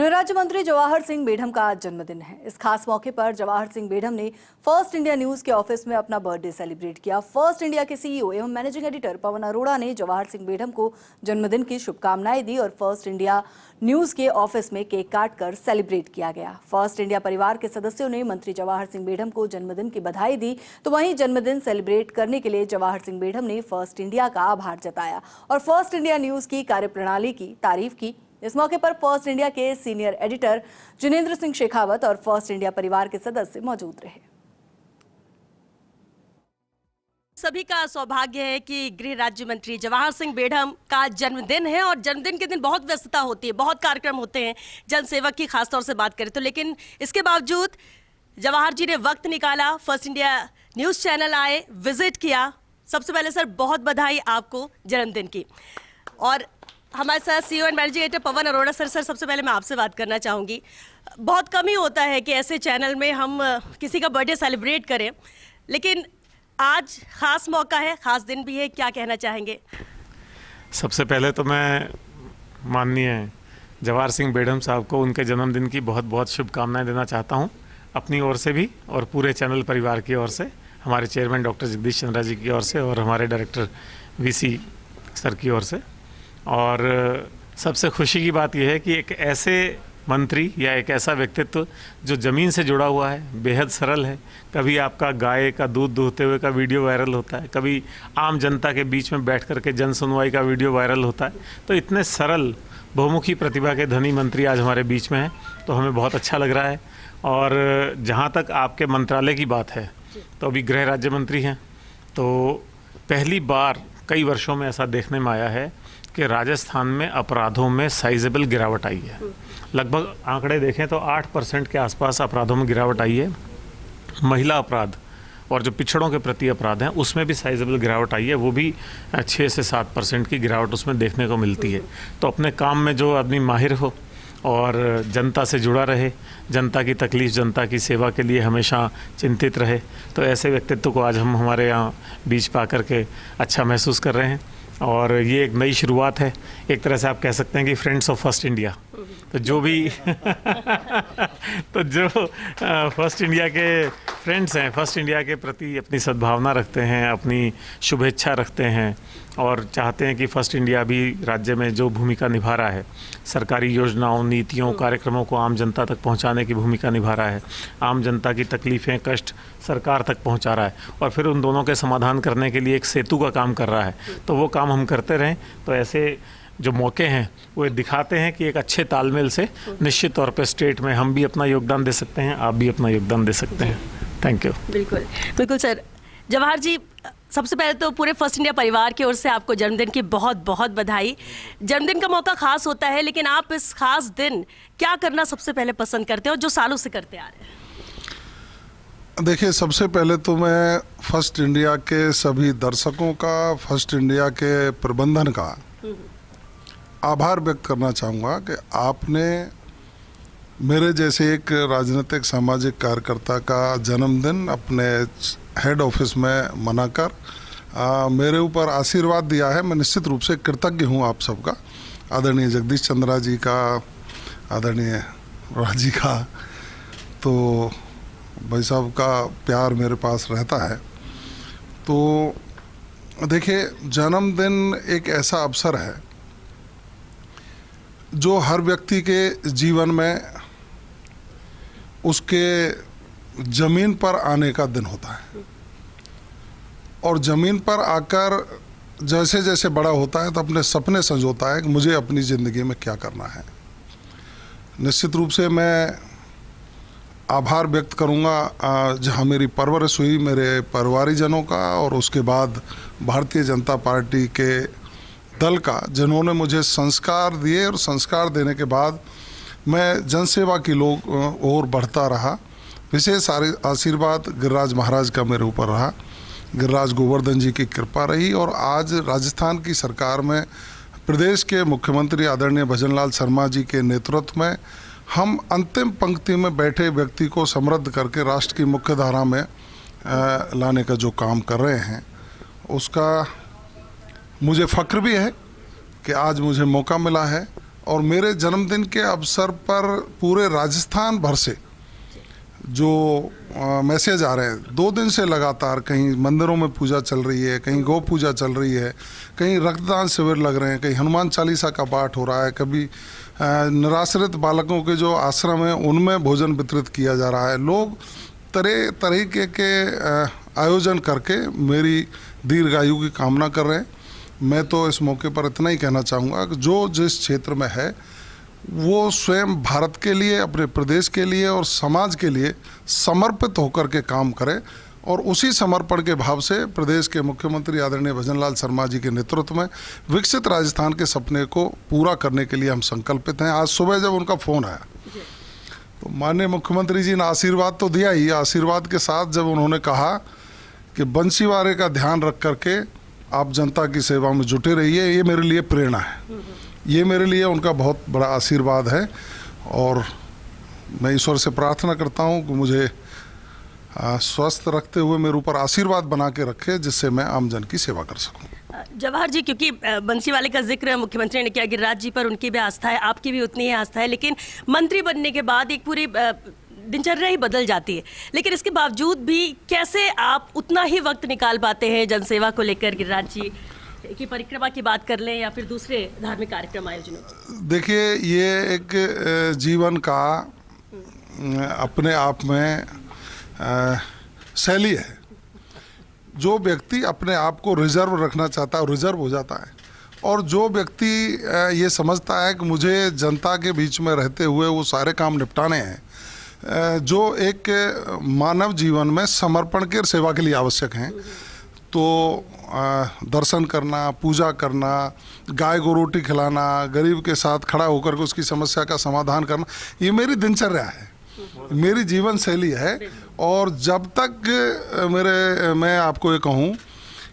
गृह राज्य मंत्री जवाहर सिंह बेढम का आज जन्मदिन है। इस खास मौके पर जवाहर सिंह बेढम ने फर्स्ट इंडिया न्यूज के ऑफिस में अपना बर्थडे सेलिब्रेट किया। फर्स्ट इंडिया के सीईओ एवं मैनेजिंग एडिटर पवन अरोड़ा ने जवाहर सिंह बेढम को जन्मदिन की शुभकामनाएं दी और फर्स्ट इंडिया न्यूज के ऑफिस में केक काटकर सेलिब्रेट किया गया। फर्स्ट इंडिया परिवार के सदस्यों ने मंत्री जवाहर सिंह बेढम को जन्मदिन की बधाई दी, तो वहीं जन्मदिन सेलिब्रेट करने के लिए जवाहर सिंह बेढम ने फर्स्ट इंडिया का आभार जताया और फर्स्ट इंडिया न्यूज की कार्यप्रणाली की तारीफ की। इस मौके पर फर्स्ट इंडिया के सीनियर एडिटर जिनेंद्र सिंह शेखावत और फर्स्ट इंडिया परिवार के सदस्य मौजूद रहे। सभी का सौभाग्य है कि गृह राज्य मंत्री जवाहर सिंह बेढम का जन्मदिन है और जन्मदिन के दिन बहुत व्यस्तता होती है, बहुत कार्यक्रम होते हैं जनसेवक की खासतौर से बात करें तो, लेकिन इसके बावजूद जवाहर जी ने वक्त निकाला, फर्स्ट इंडिया न्यूज़ चैनल आए, विजिट किया। सबसे पहले सर बहुत बधाई आपको जन्मदिन की। और हमारे साथ CEO and managing editor Pawan Arora sir सबसे पहले मैं आपसे बात करना चाहूँगी। बहुत कम ही होता है कि ऐसे चैनल में हम किसी का बर्थडे सेलिब्रेट करें, लेकिन आज ख़ास मौका है, ख़ास दिन भी है, क्या कहना चाहेंगे? सबसे पहले तो मैं माननीय जवाहर सिंह बेढम साहब को उनके जन्मदिन की बहुत बहुत शुभकामनाएं देना चाहता हूं, अपनी ओर से भी और पूरे चैनल परिवार की ओर से, हमारे चेयरमैन डॉक्टर जगदीश चंद्रा जी की ओर से और हमारे डायरेक्टर वीसी सर की ओर से। और सबसे खुशी की बात यह है कि एक ऐसे मंत्री या एक ऐसा व्यक्तित्व जो ज़मीन से जुड़ा हुआ है, बेहद सरल है। कभी आपका गाय का दूध दूहते हुए का वीडियो वायरल होता है, कभी आम जनता के बीच में बैठ कर के जन सुनवाई का वीडियो वायरल होता है। तो इतने सरल बहुमुखी प्रतिभा के धनी मंत्री आज हमारे बीच में हैं, तो हमें बहुत अच्छा लग रहा है। और जहाँ तक आपके मंत्रालय की बात है, तो अभी गृह राज्य मंत्री हैं, तो पहली बार कई वर्षों में ऐसा देखने में आया है कि राजस्थान में अपराधों में साइजेबल गिरावट आई है। लगभग आंकड़े देखें तो 8% के आसपास अपराधों में गिरावट आई है। महिला अपराध और जो पिछड़ों के प्रति अपराध हैं उसमें भी साइजेबल गिरावट आई है, वो भी 6 से 7% की गिरावट उसमें देखने को मिलती है। तो अपने काम में जो आदमी माहिर हो और जनता से जुड़ा रहे, जनता की तकलीफ़, जनता की सेवा के लिए हमेशा चिंतित रहे, तो ऐसे व्यक्तित्व को आज हम हमारे यहाँ बीच पा करके अच्छा महसूस कर रहे हैं। और ये एक नई शुरुआत है, एक तरह से आप कह सकते हैं कि फ्रेंड्स ऑफ फर्स्ट इंडिया। तो जो भी तो जो फर्स्ट इंडिया के फ्रेंड्स हैं, फर्स्ट इंडिया के प्रति अपनी सद्भावना रखते हैं, अपनी शुभेच्छा रखते हैं और चाहते हैं कि फर्स्ट इंडिया भी राज्य में जो भूमिका निभा रहा है, सरकारी योजनाओं, नीतियों, कार्यक्रमों को आम जनता तक पहुंचाने की भूमिका निभा रहा है, आम जनता की तकलीफ़ें, कष्ट सरकार तक पहुंचा रहा है और फिर उन दोनों के समाधान करने के लिए एक सेतु का काम कर रहा है। तो वो काम हम करते रहें। तो ऐसे जो मौके हैं वो दिखाते हैं कि एक अच्छे तालमेल से निश्चित तौर पे स्टेट में हम भी अपना योगदान दे सकते हैं, आप भी अपना योगदान दे सकते हैं। Thank you. बिल्कुल बिल्कुल सर। जवाहर जी, सबसे पहले तो पूरे फर्स्ट इंडिया परिवार की ओर से आपको जन्मदिन की बहुत बहुत बधाई। जन्मदिन का मौका खास होता है, लेकिन आप इस खास दिन क्या करना सबसे पहले पसंद करते हैं और जो सालों से करते आ रहे हैं? देखिए, सबसे पहले तो मैं फर्स्ट इंडिया के सभी दर्शकों का, फर्स्ट इंडिया के प्रबंधन का आभार व्यक्त करना चाहूँगा कि आपने मेरे जैसे एक राजनीतिक सामाजिक कार्यकर्ता का जन्मदिन अपने हेड ऑफिस में मनाकर मेरे ऊपर आशीर्वाद दिया है। मैं निश्चित रूप से कृतज्ञ हूँ आप सबका, आदरणीय जगदीश चंद्रा जी का, आदरणीय राजी का। तो भाई साहब का प्यार मेरे पास रहता है। तो देखिए, जन्मदिन एक ऐसा अवसर है जो हर व्यक्ति के जीवन में उसके ज़मीन पर आने का दिन होता है और ज़मीन पर आकर जैसे जैसे बड़ा होता है तो अपने सपने संजोता है कि मुझे अपनी ज़िंदगी में क्या करना है। निश्चित रूप से मैं आभार व्यक्त करूंगा जहां मेरी परवरिश हुई मेरे परिवारीजनों का और उसके बाद भारतीय जनता पार्टी के दल का, जिन्होंने मुझे संस्कार दिए और संस्कार देने के बाद मैं जनसेवा की ओर बढ़ता रहा। विशेष आशीर्वाद गिरिराज महाराज का मेरे ऊपर रहा, गिरिराज गोवर्धन जी की कृपा रही और आज राजस्थान की सरकार में प्रदेश के मुख्यमंत्री आदरणीय भजनलाल शर्मा जी के नेतृत्व में हम अंतिम पंक्ति में बैठे व्यक्ति को समृद्ध करके राष्ट्र की मुख्य धारा में लाने का जो काम कर रहे हैं, उसका मुझे फ़ख्र भी है कि आज मुझे मौका मिला है और मेरे जन्मदिन के अवसर पर पूरे राजस्थान भर से जो मैसेज आ रहे हैं 2 दिन से लगातार, कहीं मंदिरों में पूजा चल रही है, कहीं गौ पूजा चल रही है, कहीं रक्तदान शिविर लग रहे हैं, कहीं हनुमान चालीसा का पाठ हो रहा है, कभी निराश्रित बालकों के जो आश्रम हैं उनमें भोजन वितरित किया जा रहा है। लोग तरह तरीके के आयोजन करके मेरी दीर्घायु की कामना कर रहे हैं। मैं तो इस मौके पर इतना ही कहना चाहूँगा कि जो जिस क्षेत्र में है वो स्वयं भारत के लिए, अपने प्रदेश के लिए और समाज के लिए समर्पित होकर के काम करे, और उसी समर्पण के भाव से प्रदेश के मुख्यमंत्री आदरणीय भजनलाल शर्मा जी के नेतृत्व में विकसित राजस्थान के सपने को पूरा करने के लिए हम संकल्पित हैं। आज सुबह जब उनका फ़ोन आया तो माननीय मुख्यमंत्री जी ने आशीर्वाद तो दिया ही, आशीर्वाद के साथ जब उन्होंने कहा कि बंसीवारे का ध्यान रख करके आप जनता की सेवा में जुटे रहिए, ये मेरे लिए प्रेरणा है, ये मेरे लिए उनका बहुत बड़ा आशीर्वाद है। और मैं ईश्वर से प्रार्थना करता हूँ कि मुझे स्वस्थ रखते हुए मेरे ऊपर आशीर्वाद बना के रखे, जिससे मैं आम जन की सेवा कर सकूँ। जवाहर जी, क्योंकि बंसीवाले का जिक्र मुख्यमंत्री ने किया, गिरिराज जी पर उनकी भी आस्था है, आपकी भी उतनी ही आस्था है, लेकिन मंत्री बनने के बाद एक पूरी दिनचर्या ही बदल जाती है। लेकिन इसके बावजूद भी कैसे आप उतना ही वक्त निकाल पाते हैं जनसेवा को लेकर? गिरिराज जी की परिक्रमा की बात कर लें या फिर दूसरे धार्मिक कार्यक्रम आयोजनों। देखिए, ये एक जीवन का अपने आप में शैली है। जो व्यक्ति अपने आप को रिजर्व रखना चाहता है रिजर्व हो जाता है, और जो व्यक्ति ये समझता है कि मुझे जनता के बीच में रहते हुए वो सारे काम निपटाने हैं, जो एक मानव जीवन में समर्पण के सेवा के लिए आवश्यक हैं, तो दर्शन करना, पूजा करना, गाय को रोटी खिलाना, गरीब के साथ खड़ा होकर के उसकी समस्या का समाधान करना, ये मेरी दिनचर्या है, मेरी जीवन शैली है। और जब तक मैं आपको ये कहूँ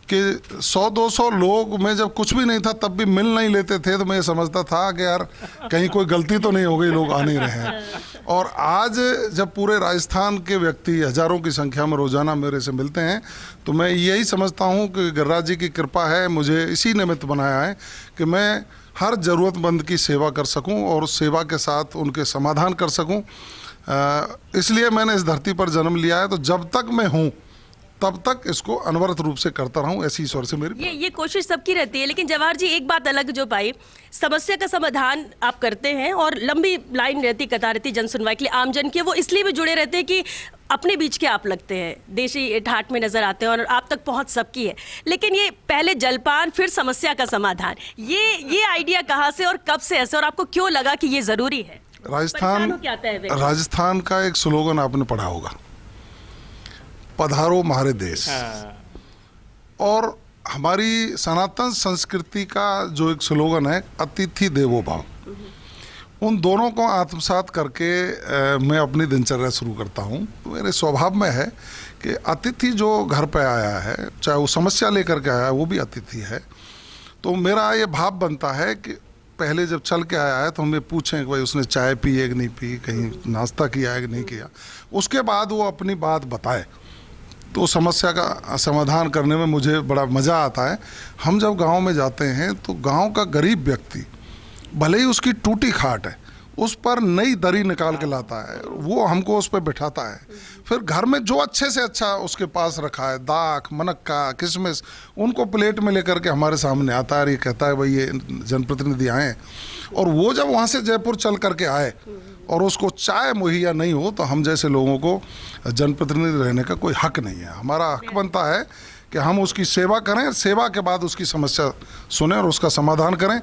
कि 100-200 लोग में जब कुछ भी नहीं था तब भी मिल नहीं लेते थे, तो मैं ये समझता था कि यार कहीं कोई गलती तो नहीं हो गई, लोग आ नहीं रहे हैं। और आज जब पूरे राजस्थान के व्यक्ति हजारों की संख्या में रोजाना मेरे से मिलते हैं, तो मैं यही समझता हूँ कि गिरिराज जी की कृपा है, मुझे इसी निमित्त बनाया है कि मैं हर ज़रूरतमंद की सेवा कर सकूँ और सेवा के साथ उनके समाधान कर सकूँ। इसलिए मैंने इस धरती पर जन्म लिया है, तो जब तक मैं हूँ तब तक इसको अनवरत रूप से करता रहूं, ऐसी ईश्वर से मेरी ये कोशिश सबकी रहती है। लेकिन जवाहर जी, एक बात अलग जो पाई, समस्या का समाधान आप करते हैं और लंबी लाइन रहती, कतार रहती जन सुनवाई के लिए, आमजन के, वो इसलिए भी जुड़े रहते हैं कि अपने बीच के आप लगते हैं, देशी ठाट में नजर आते हैं और आप तक पहुंच सबकी है। लेकिन ये पहले जलपान फिर समस्या का समाधान, ये आइडिया कहाँ से और कब से ऐसे, और आपको क्यों लगा कि ये जरूरी है? राजस्थान का एक स्लोगन आपने पढ़ा होगा, पधारो हमारे देश। और हमारी सनातन संस्कृति का जो एक स्लोगन है, अतिथि देवो भव, उन दोनों को आत्मसात करके मैं अपनी दिनचर्या शुरू करता हूँ। मेरे स्वभाव में है कि अतिथि जो घर पे आया है, चाहे वो समस्या लेकर के आया है, वो भी अतिथि है। तो मेरा ये भाव बनता है कि पहले जब चल के आया है तो हमें पूछें कि भाई उसने चाय पी है कि नहीं पी, कहीं नाश्ता किया है कि नहीं किया, उसके बाद वो अपनी बात बताए, तो समस्या का समाधान करने में मुझे बड़ा मज़ा आता है। हम जब गांव में जाते हैं तो गांव का गरीब व्यक्ति, भले ही उसकी टूटी खाट है, उस पर नई दरी निकाल के लाता है, वो हमको उस पर बिठाता है, फिर घर में जो अच्छे से अच्छा उसके पास रखा है, दाख, मनक्का, किशमिश, उनको प्लेट में लेकर के हमारे सामने आता है, ये कहता है भाई ये जनप्रतिनिधि आए हैं। और वो जब वहाँ से जयपुर चल करके आए और उसको चाय मुहैया नहीं हो, तो हम जैसे लोगों को जनप्रतिनिधि रहने का कोई हक नहीं है। हमारा हक बनता है कि हम उसकी सेवा करें, सेवा के बाद उसकी समस्या सुनें और उसका समाधान करें।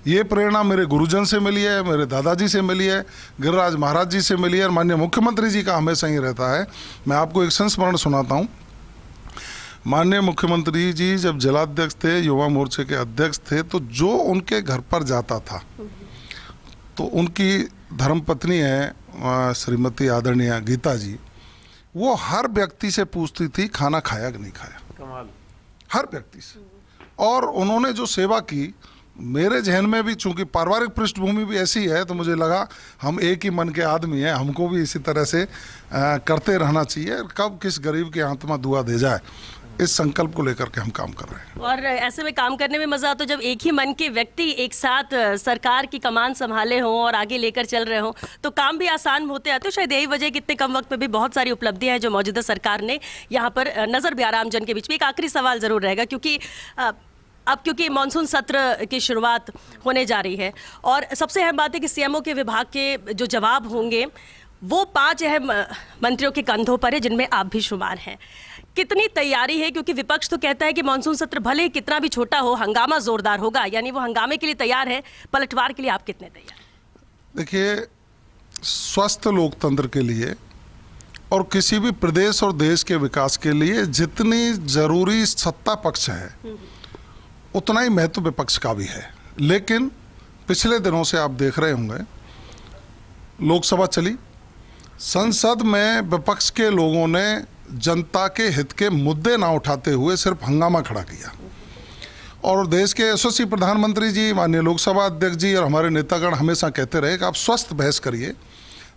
ये प्रेरणा मेरे गुरुजन से मिली है, मेरे दादाजी से मिली है, गिरिराज महाराज जी से मिली है, और माननीय मुख्यमंत्री जी का हमेशा ही रहता है। मैं आपको एक संस्मरण सुनाता हूँ। माननीय मुख्यमंत्री जी जब जिलाध्यक्ष थे, युवा मोर्चे के अध्यक्ष थे, तो जो उनके घर पर जाता था, तो उनकी धर्मपत्नी है श्रीमती आदरणीय गीता जी, वो हर व्यक्ति से पूछती थी खाना खाया कि नहीं खाया, कमाल, हर व्यक्ति से। और उन्होंने जो सेवा की, मेरे जहन में भी चूंकि पारिवारिक पृष्ठभूमि भी ऐसी है, तो मुझे लगा हम एक ही मन के आदमी हैं, हमको भी इसी तरह से करते रहना चाहिए, कब किस गरीब की आत्मा दुआ दे जाए। इस संकल्प को लेकर के हम काम कर रहे हैं। और ऐसे में काम करने में मजा आता है जब एक ही मन के व्यक्ति एक साथ सरकार की कमान संभाले हों और आगे लेकर चल रहे हों, तो काम भी आसान होते आते। तो शायद यही वजह है कि इतने कम वक्त में भी बहुत सारी उपलब्धियां हैं जो मौजूदा सरकार ने यहाँ पर नजर भी आ रहा है आम जन के बीच में। एक आखिरी सवाल जरूर रहेगा, क्योंकि अब क्योंकि मानसून सत्र की शुरुआत होने जा रही है और सबसे अहम बात है कि सीएमओ के विभाग के जो जवाब होंगे वो 5 अहम मंत्रियों के कंधों पर है, जिनमें आप भी शुमार हैं। कितनी तैयारी है, क्योंकि विपक्ष तो कहता है कि मानसून सत्र भले ही कितना भी छोटा हो, हंगामा जोरदार होगा, यानी वो हंगामे के लिए तैयार है। पलटवार के लिए आप कितने तैयार? देखिए, स्वस्थ लोकतंत्र के लिए और किसी भी प्रदेश और देश के विकास के लिए जितनी जरूरी सत्ता पक्ष है उतना ही महत्व विपक्ष का भी है। लेकिन पिछले दिनों से आप देख रहे होंगे, लोकसभा चली, संसद में विपक्ष के लोगों ने जनता के हित के मुद्दे ना उठाते हुए सिर्फ हंगामा खड़ा किया। और देश के यशस्वी प्रधानमंत्री जी, माननीय लोकसभा अध्यक्ष जी और हमारे नेतागण हमेशा कहते रहे कि आप स्वस्थ बहस करिए,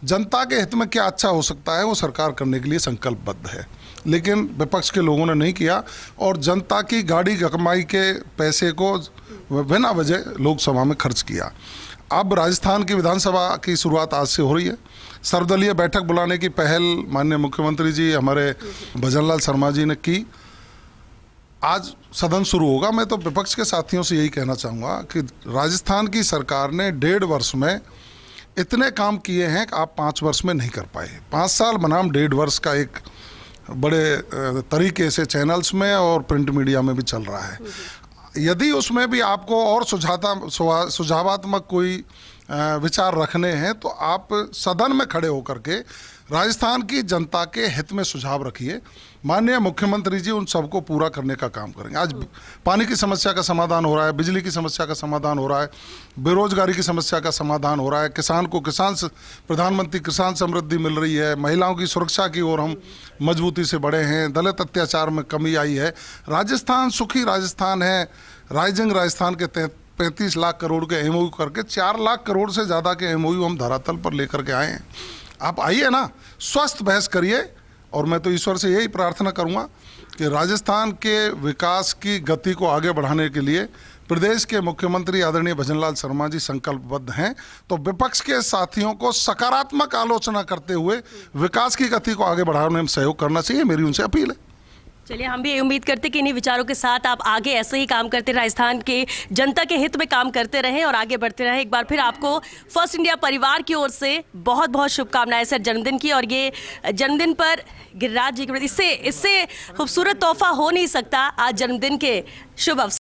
जनता के हित में क्या अच्छा हो सकता है वो सरकार करने के लिए संकल्पबद्ध है। लेकिन विपक्ष के लोगों ने नहीं किया और जनता की गाड़ी कमाई के पैसे को बिना वजह लोकसभा में खर्च किया। अब राजस्थान की विधानसभा की शुरुआत आज से हो रही है। सर्वदलीय बैठक बुलाने की पहल माननीय मुख्यमंत्री जी हमारे भजनलाल शर्मा जी ने की। आज सदन शुरू होगा। मैं तो विपक्ष के साथियों से यही कहना चाहूँगा कि राजस्थान की सरकार ने 1.5 वर्ष में इतने काम किए हैं कि आप 5 वर्ष में नहीं कर पाए। 5 साल बनाम 1.5 वर्ष का एक बड़े तरीके से चैनल्स में और प्रिंट मीडिया में भी चल रहा है। यदि उसमें भी आपको और सुझावात्मक कोई विचार रखने हैं तो आप सदन में खड़े होकर के राजस्थान की जनता के हित में सुझाव रखिए। माननीय मुख्यमंत्री जी उन सबको पूरा करने का काम करेंगे। आज पानी की समस्या का समाधान हो रहा है, बिजली की समस्या का समाधान हो रहा है, बेरोजगारी की समस्या का समाधान हो रहा है, किसान को प्रधानमंत्री किसान समृद्धि मिल रही है, महिलाओं की सुरक्षा की ओर हम मजबूती से बढ़े हैं, दलित अत्याचार में कमी आई है। राजस्थान सुखी राजस्थान है। राइजिंग राजस्थान के 35 लाख करोड़ के एमओयू करके 4 लाख करोड़ से ज़्यादा के एमओयू हम धरातल पर लेकर के आए हैं। आप आइए ना, स्वस्थ बहस करिए। और मैं तो ईश्वर से यही प्रार्थना करूंगा कि राजस्थान के विकास की गति को आगे बढ़ाने के लिए प्रदेश के मुख्यमंत्री आदरणीय भजनलाल शर्मा जी संकल्पबद्ध हैं। तो विपक्ष के साथियों को सकारात्मक आलोचना करते हुए विकास की गति को आगे बढ़ाने में सहयोग करना चाहिए, मेरी उनसे अपील है। चलिए, हम भी ये उम्मीद करते हैं कि इन्हीं विचारों के साथ आप आगे ऐसे ही काम करते, राजस्थान के जनता के हित में काम करते रहें और आगे बढ़ते रहें। एक बार फिर आपको फर्स्ट इंडिया परिवार की ओर से बहुत बहुत शुभकामनाएं सर जन्मदिन की। और ये जन्मदिन पर गिरिराज जी के प्रति इससे खूबसूरत तोहफा हो नहीं सकता आज जन्मदिन के शुभ अवसर